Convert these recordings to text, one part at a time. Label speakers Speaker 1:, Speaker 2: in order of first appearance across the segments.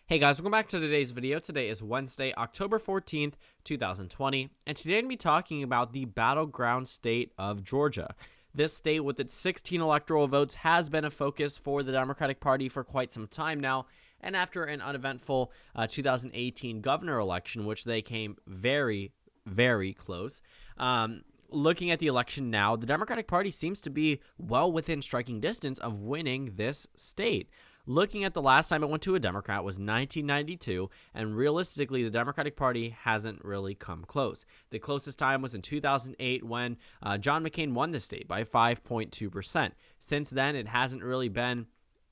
Speaker 1: Hey guys, welcome back to today's video. Today is Wednesday, October 14th, 2020, and today I'm going to be talking about the battleground state of Georgia. This state with its 16 electoral votes has been a focus for the Democratic Party for quite some time now, and after an uneventful 2018 governor election, which they came very, very close, looking at the election now, the Democratic Party seems to be well within striking distance of winning this state. Looking at the last time it went to a Democrat was 1992, and realistically, the Democratic Party hasn't really come close. The closest time was in 2008 when John McCain won the state by 5.2%. Since then, it hasn't really been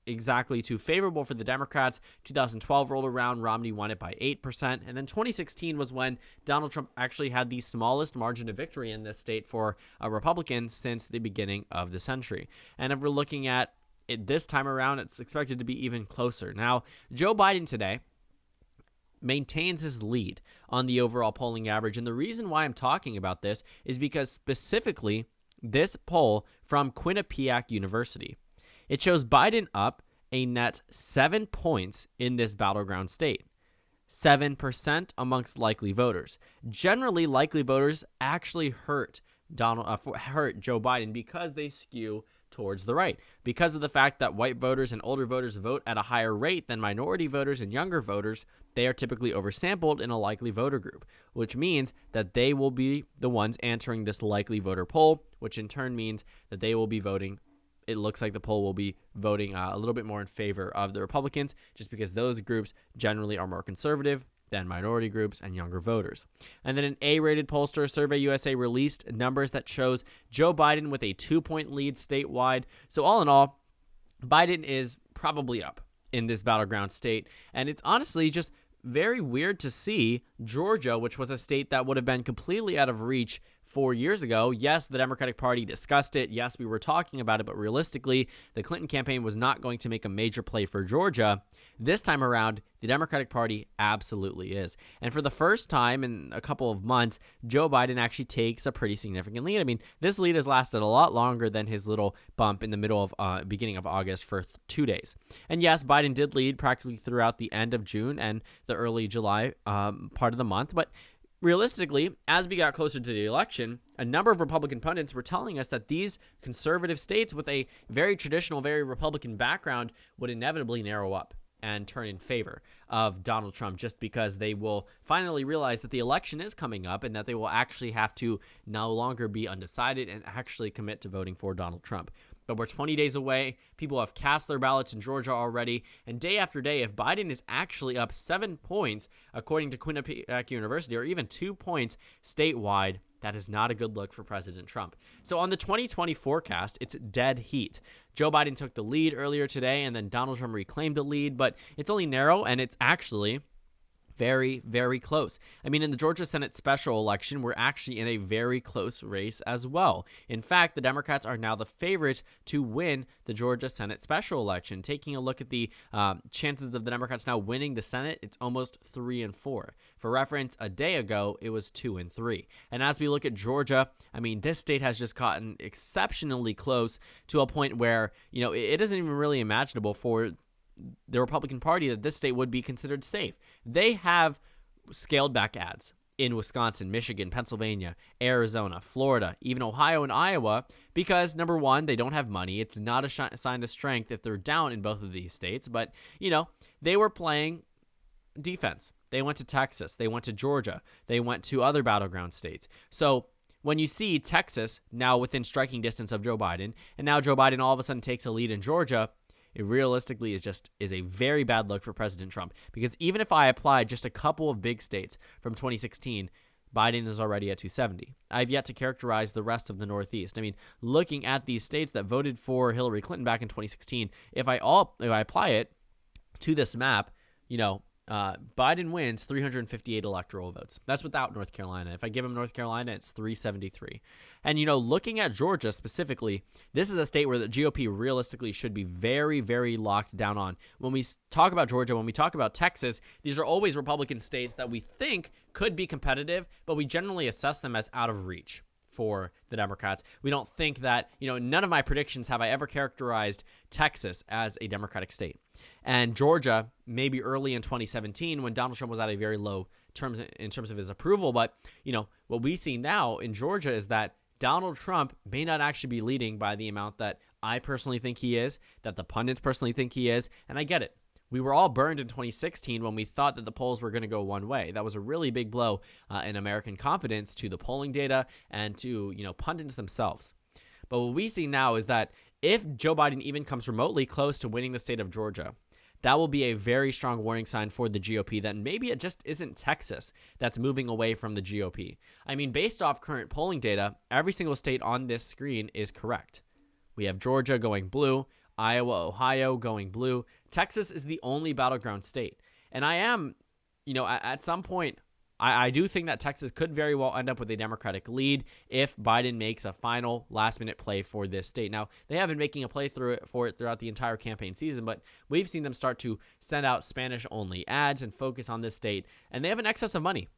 Speaker 1: exactly too favorable for the Democrats. 2012 rolled around, Romney won it by 8%, and then 2016 was when Donald Trump actually had the smallest margin of victory in this state for a Republican since the beginning of the century. And if we're looking at it this time around, it's expected to be even closer. Now, Joe Biden today maintains his lead on the overall polling average, and the reason why I'm talking about this is because specifically this poll from Quinnipiac University, it shows Biden up a net 7 points in this battleground state. 7% amongst likely voters. Generally, likely voters actually hurt Joe Biden because they skew towards the right, because of the fact that white voters and older voters vote at a higher rate than minority voters and younger voters. They are typically oversampled in a likely voter group, which means that they will be the ones answering this likely voter poll, which in turn means that they will be voting. It looks like the poll will be voting a little bit more in favor of the Republicans, just because those groups generally are more conservative than minority groups and younger voters. And then an A-rated pollster, Survey USA, released numbers that shows Joe Biden with a 2-point lead statewide. So all in all, Biden is probably up in this battleground state. And it's honestly just very weird to see Georgia, which was a state that would have been completely out of reach 4 years ago. Yes, the Democratic Party discussed it. Yes, we were talking about it, but realistically, the Clinton campaign was not going to make a major play for Georgia. This time around, the Democratic Party absolutely is. And for the first time in a couple of months, Joe Biden actually takes a pretty significant lead. I mean, this lead has lasted a lot longer than his little bump in the beginning of August for 2 days. And yes, Biden did lead practically throughout the end of June and the early July part of the month, but realistically, as we got closer to the election, a number of Republican pundits were telling us that these conservative states with a very traditional, very Republican background would inevitably narrow up and turn in favor of Donald Trump, just because they will finally realize that the election is coming up and that they will actually have to no longer be undecided and actually commit to voting for Donald Trump. But we're 20 days away. People have cast their ballots in Georgia already. And day after day, if Biden is actually up 7 points, according to Quinnipiac University, or even 2 points statewide, that is not a good look for President Trump. So on the 2020 forecast, it's dead heat. Joe Biden took the lead earlier today, and then Donald Trump reclaimed the lead, but it's only narrow, and it's actually very, very close. I mean, in the Georgia Senate special election, we're actually in a very close race as well. In fact, the Democrats are now the favorites to win the Georgia Senate special election. Taking a look at the chances of the Democrats now winning the Senate, it's almost 3-4. For reference, a day ago, it was 2-3. And as we look at Georgia, I mean, this state has just gotten exceptionally close to a point where, it isn't even really imaginable for the Republican Party that this state would be considered safe. They have scaled back ads in Wisconsin, Michigan, Pennsylvania, Arizona, Florida, even Ohio and Iowa, because number one, they don't have money. It's not a sign of strength if they're down in both of these states, but they were playing defense. They went to Texas, they went to Georgia, they went to other battleground states. So when you see Texas now within striking distance of Joe Biden, and now Joe Biden all of a sudden takes a lead in Georgia, it realistically is a very bad look for President Trump, because even if I apply just a couple of big states from 2016, Biden is already at 270. I've yet to characterize the rest of the Northeast. I mean, looking at these states that voted for Hillary Clinton back in 2016, if I apply it to this map, Biden wins 358 electoral votes. That's without North Carolina. If I give him North Carolina, it's 373. And, looking at Georgia specifically, this is a state where the GOP realistically should be very, very locked down on. When we talk about Georgia, when we talk about Texas, these are always Republican states that we think could be competitive, but we generally assess them as out of reach for the Democrats. We don't think that, none of my predictions have I ever characterized Texas as a Democratic state. And Georgia, maybe early in 2017 when Donald Trump was at a very low in terms of his approval. But, what we see now in Georgia is that Donald Trump may not actually be leading by the amount that I personally think he is, that the pundits personally think he is. And I get it. We were all burned in 2016 when we thought that the polls were going to go one way. That was a really big blow in American confidence to the polling data and to, pundits themselves. But what we see now is that if Joe Biden even comes remotely close to winning the state of Georgia, that will be a very strong warning sign for the GOP that maybe it just isn't Texas that's moving away from the GOP. I mean, based off current polling data, every single state on this screen is correct. We have Georgia going blue, Iowa, Ohio going blue. Texas is the only battleground state. And I am, at some point, I do think that Texas could very well end up with a Democratic lead if Biden makes a final last-minute play for this state. Now, they have been making a play for it throughout the entire campaign season, but we've seen them start to send out Spanish-only ads and focus on this state, and they have an excess of money.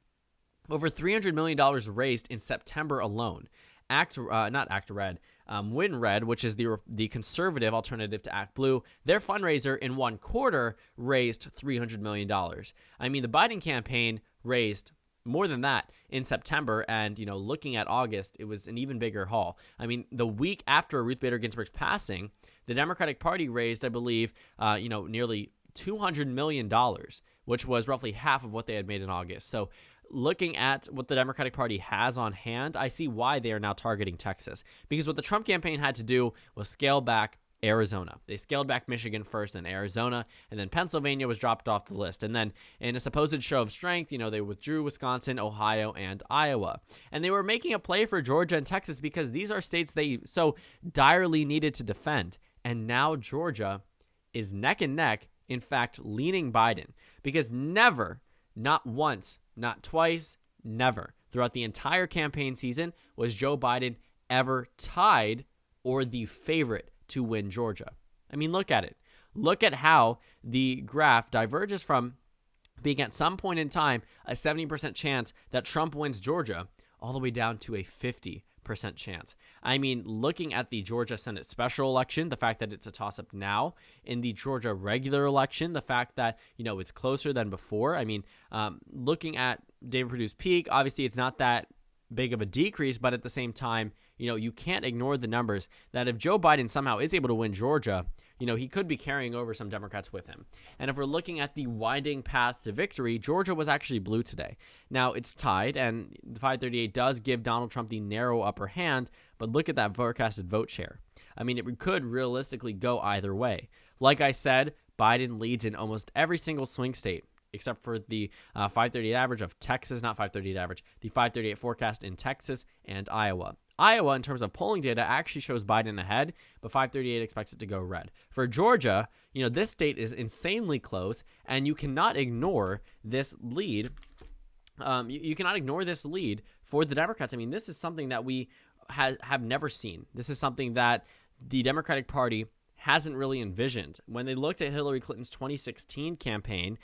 Speaker 1: Over $300 million raised in September alone. WinRed, which is the conservative alternative to Act Blue, their fundraiser in one quarter raised $300 million. I mean, the Biden campaign raised more than that in September, and, looking at August, it was an even bigger haul. I mean, the week after Ruth Bader Ginsburg's passing, the Democratic Party raised, I believe, nearly $200 million, which was roughly half of what they had made in August. So looking at what the Democratic Party has on hand, I see why they are now targeting Texas. Because what the Trump campaign had to do was scale back Arizona. They scaled back Michigan first, then Arizona, and then Pennsylvania was dropped off the list. And then in a supposed show of strength, they withdrew Wisconsin, Ohio, and Iowa. And they were making a play for Georgia and Texas because these are states they so direly needed to defend. And now Georgia is neck and neck, in fact, leaning Biden. Because never, not once, not twice, never, throughout the entire campaign season was Joe Biden ever tied or the favorite to win Georgia. I mean, look at it. Look at how the graph diverges from being at some point in time a 70% chance that Trump wins Georgia all the way down to a 50% chance. I mean, looking at the Georgia Senate special election, the fact that it's a toss-up now, in the Georgia regular election, the fact that, it's closer than before. I mean, looking at David Perdue's peak, obviously it's not that big of a decrease, but at the same time, you can't ignore the numbers that if Joe Biden somehow is able to win Georgia, he could be carrying over some Democrats with him. And if we're looking at the winding path to victory, Georgia was actually blue today. Now, it's tied, and the 538 does give Donald Trump the narrow upper hand, but look at that forecasted vote share. I mean, it could realistically go either way. Like I said, Biden leads in almost every single swing state, except for the 538 average of Texas, not 538 average, the 538 forecast in Texas and Iowa. Iowa, in terms of polling data, actually shows Biden ahead, but 538 expects it to go red. For Georgia, this state is insanely close, and you cannot ignore this lead. You cannot ignore this lead for the Democrats. I mean, this is something that we have never seen. This is something that the Democratic Party hasn't really envisioned. When they looked at Hillary Clinton's 2016 campaign,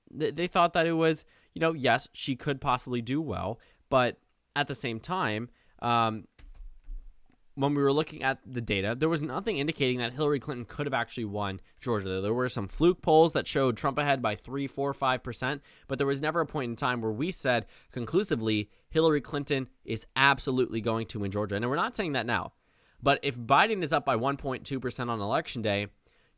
Speaker 1: they thought that it was, yes, she could possibly do well, but at the same time, when we were looking at the data, there was nothing indicating that Hillary Clinton could have actually won Georgia. There were some fluke polls that showed Trump ahead by 3, 4, 5%, but there was never a point in time where we said conclusively Hillary Clinton is absolutely going to win Georgia. And we're not saying that now. But if Biden is up by 1.2% on Election Day,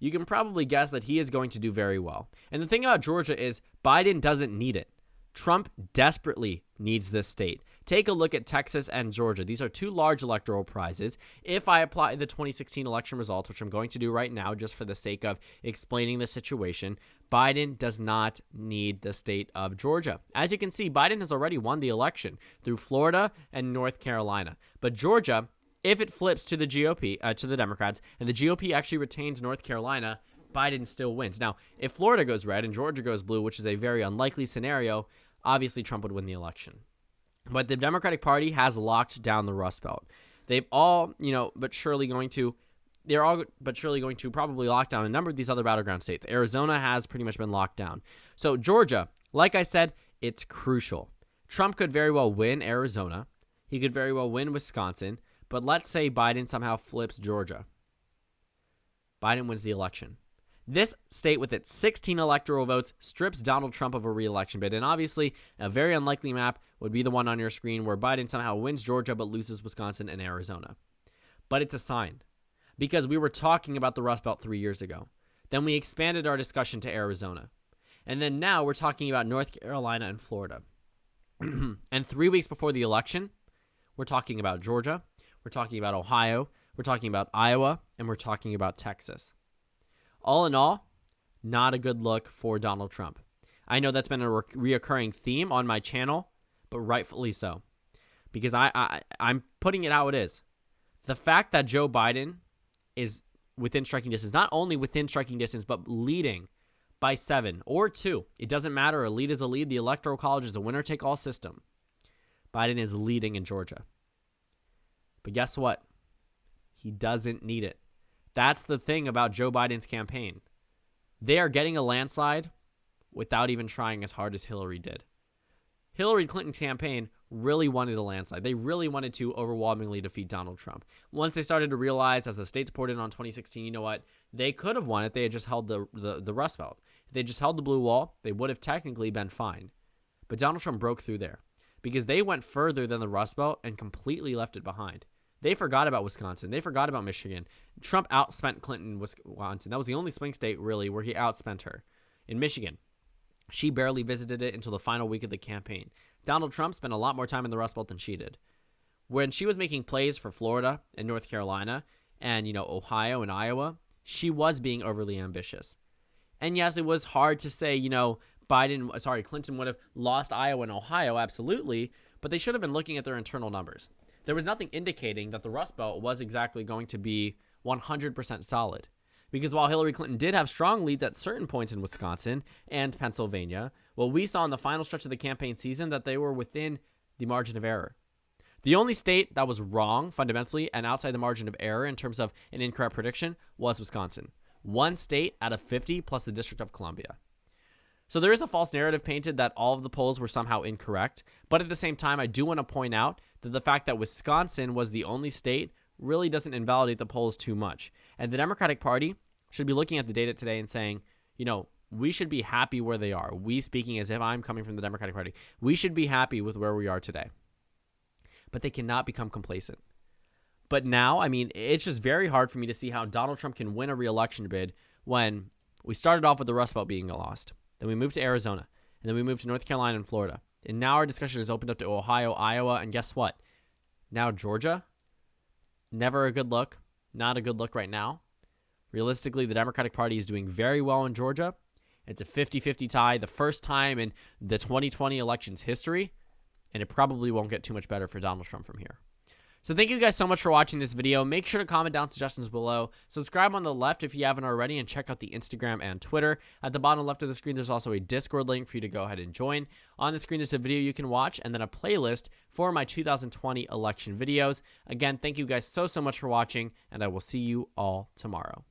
Speaker 1: you can probably guess that he is going to do very well. And the thing about Georgia is Biden doesn't need it. Trump desperately needs this state. Take a look at Texas and Georgia. These are two large electoral prizes. If I apply the 2016 election results, which I'm going to do right now just for the sake of explaining the situation, Biden does not need the state of Georgia. As you can see, Biden has already won the election through Florida and North Carolina. But Georgia, if it flips to the GOP, to the Democrats, and the GOP actually retains North Carolina, Biden still wins. Now, if Florida goes red and Georgia goes blue, which is a very unlikely scenario, obviously Trump would win the election. But the Democratic Party has locked down the Rust Belt. They've all, they're all but surely going to probably lock down a number of these other battleground states. Arizona has pretty much been locked down. So Georgia, like I said, it's crucial. Trump could very well win Arizona. He could very well win Wisconsin, but let's say Biden somehow flips Georgia. Biden wins the election. This state with its 16 electoral votes strips Donald Trump of a re-election bid, and obviously a very unlikely map would be the one on your screen where Biden somehow wins Georgia but loses Wisconsin and Arizona. But it's a sign, because we were talking about the Rust Belt 3 years ago. Then we expanded our discussion to Arizona. And then now we're talking about North Carolina and Florida. And 3 weeks before the election, we're talking about Georgia, we're talking about Ohio, we're talking about Iowa, and we're talking about Texas. All in all, not a good look for Donald Trump. I know that's been a reoccurring theme on my channel, but rightfully so. Because I'm putting it how it is. The fact that Joe Biden is within striking distance, not only within striking distance, but leading by 7 or 2. It doesn't matter. A lead is a lead. The Electoral College is a winner-take-all system. Biden is leading in Georgia. But guess what? He doesn't need it. That's the thing about Joe Biden's campaign. They are getting a landslide without even trying as hard as Hillary did. Hillary Clinton's campaign really wanted a landslide. They really wanted to overwhelmingly defeat Donald Trump. Once they started to realize, as the states poured in on 2016, you know what? They could have won if they had just held the Rust Belt. If they just held the blue wall, they would have technically been fine. But Donald Trump broke through there because they went further than the Rust Belt and completely left it behind. They forgot about Wisconsin. They forgot about Michigan. Trump outspent Clinton in Wisconsin. That was the only swing state, really, where he outspent her. In Michigan, she barely visited it until the final week of the campaign. Donald Trump spent a lot more time in the Rust Belt than she did. When she was making plays for Florida and North Carolina and, Ohio and Iowa, she was being overly ambitious. And yes, it was hard to say, Clinton would have lost Iowa and Ohio, absolutely, but they should have been looking at their internal numbers. There was nothing indicating that the Rust Belt was exactly going to be 100% solid. Because while Hillary Clinton did have strong leads at certain points in Wisconsin and Pennsylvania, we saw in the final stretch of the campaign season that they were within the margin of error. The only state that was wrong fundamentally and outside the margin of error in terms of an incorrect prediction was Wisconsin. One state out of 50 plus the District of Columbia. So there is a false narrative painted that all of the polls were somehow incorrect. But at the same time, I do want to point out that the fact that Wisconsin was the only state really doesn't invalidate the polls too much. And the Democratic Party should be looking at the data today and saying, we should be happy where they are. We, speaking as if I'm coming from the Democratic Party, we should be happy with where we are today. But they cannot become complacent. But now, it's just very hard for me to see how Donald Trump can win a re-election bid when we started off with the Rust Belt being lost. Then we moved to Arizona. And then we moved to North Carolina and Florida. And now our discussion is opened up to Ohio, Iowa, and guess what? Now Georgia. Never a good look. Not a good look right now. Realistically, the Democratic Party is doing very well in Georgia. It's a 50-50 tie, the first time in the 2020 election's history. And it probably won't get too much better for Donald Trump from here. So thank you guys so much for watching this video. Make sure to comment down suggestions below. Subscribe on the left if you haven't already, and check out the Instagram and Twitter. At the bottom left of the screen, there's also a Discord link for you to go ahead and join. On the screen, there's a video you can watch, and then a playlist for my 2020 election videos. Again, thank you guys so much for watching, and I will see you all tomorrow.